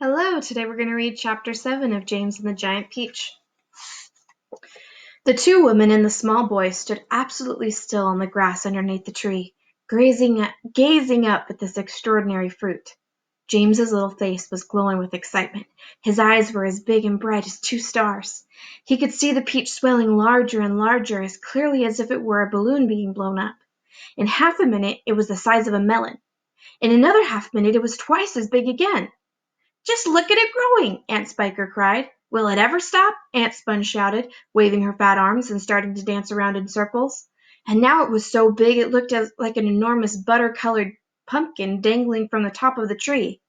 Hello, today we're going to read Chapter 7 of James and the Giant Peach. The two women and the small boy stood absolutely still on the grass underneath the tree, gazing up at this extraordinary fruit. James's little face was glowing with excitement. His eyes were as big and bright as two stars. He could see the peach swelling larger and larger, as clearly as if it were a balloon being blown up. In half a minute, it was the size of a melon. In another half minute, it was twice as big again. "Just look at it growing!" Aunt Spiker cried. "Will it ever stop?" Aunt Sponge shouted, waving her fat arms and starting to dance around in circles. And now it was so big it looked like an enormous butter-colored pumpkin dangling from the top of the tree.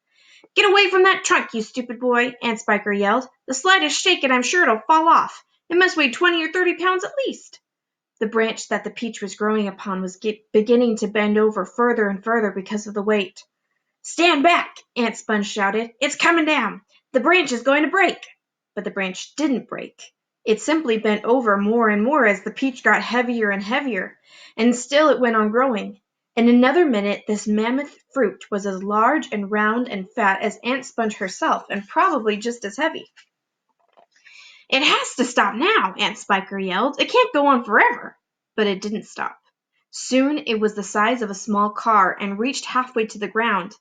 "Get away from that trunk, you stupid boy!" Aunt Spiker yelled. "The slightest shake and I'm sure it'll fall off. It must weigh 20 or 30 pounds at least." The branch that the peach was growing upon was beginning to bend over further and further because of the weight. "Stand back!" Aunt Sponge shouted. "It's coming down! The branch is going to break!" But the branch didn't break. It simply bent over more and more as the peach got heavier and heavier, and still it went on growing. In another minute this mammoth fruit was as large and round and fat as Aunt Sponge herself, and probably just as heavy. "It has to stop now!" Aunt Spiker yelled. "It can't go on forever!" But it didn't stop. Soon it was the size of a small car and reached halfway to the ground.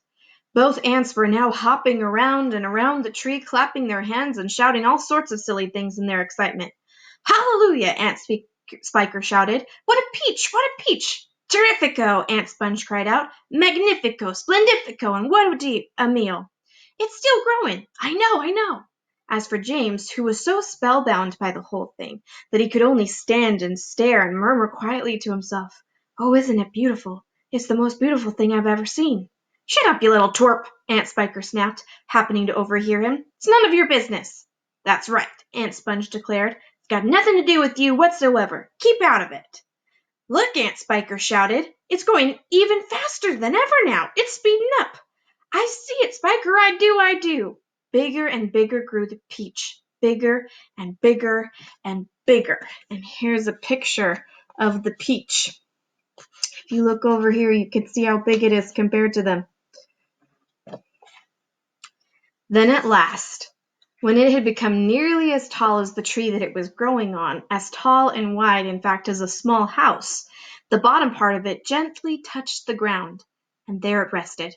Both aunts were now hopping around and around the tree, clapping their hands and shouting all sorts of silly things in their excitement. "Hallelujah!" Aunt Spiker shouted. "What a peach! What a peach!" "Terrifico!" Aunt Sponge cried out. "Magnifico! Splendifico! And what a meal!" "It's still growing! I know! As for James, who was so spellbound by the whole thing that he could only stand and stare and murmur quietly to himself, "Oh, isn't it beautiful? It's the most beautiful thing I've ever seen." "Shut up, you little twerp!" Aunt Spiker snapped, happening to overhear him. "It's none of your business." "That's right," Aunt Sponge declared. "It's got nothing to do with you whatsoever. Keep out of it." "Look!" Aunt Spiker shouted. "It's going even faster than ever now. It's speeding up." "I see it, Spiker, I do. Bigger and bigger grew the peach. Bigger and bigger and bigger. And here's a picture of the peach. If you look over here, you can see how big it is compared to them. Then at last, when it had become nearly as tall as the tree that it was growing on, as tall and wide, in fact, as a small house, the bottom part of it gently touched the ground, and there it rested.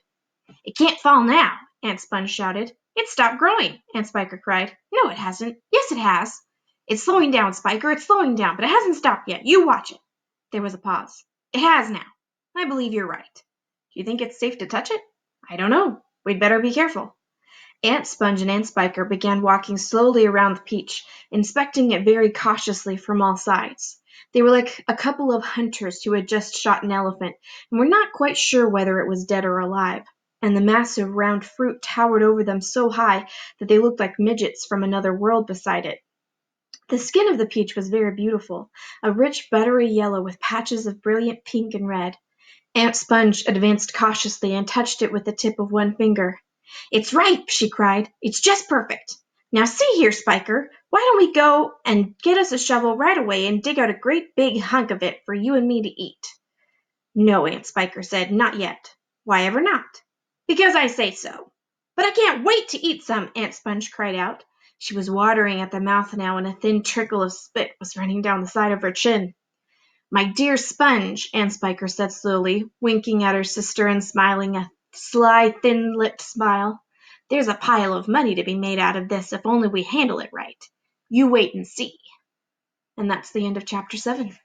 "It can't fall now!" Aunt Sponge shouted. "It's stopped growing!" Aunt Spiker cried. "No, it hasn't." "Yes, it has." "It's slowing down, Spiker, it's slowing down, but it hasn't stopped yet. You watch it." There was a pause. "It has now. I believe you're right. Do you think it's safe to touch it?" "I don't know. We'd better be careful." Aunt Sponge and Aunt Spiker began walking slowly around the peach, inspecting it very cautiously from all sides. They were like a couple of hunters who had just shot an elephant and were not quite sure whether it was dead or alive, and the massive round fruit towered over them so high that they looked like midgets from another world beside it. The skin of the peach was very beautiful, a rich buttery yellow with patches of brilliant pink and red. Aunt Sponge advanced cautiously and touched it with the tip of one finger. "It's ripe!" she cried. "It's just perfect! Now see here, Spiker, why don't we go and get us a shovel right away and dig out a great big hunk of it for you and me to eat?" "No," Aunt Spiker said, "not yet." "Why ever not?" "Because I say so." "But I can't wait to eat some!" Aunt Sponge cried out. She was watering at the mouth now, and a thin trickle of spit was running down the side of her chin. "My dear Sponge," Aunt Spiker said slowly, winking at her sister and smiling a sly, thin-lipped smile, "there's a pile of money to be made out of this if only we handle it right. You wait and see." And that's the end of Chapter 7.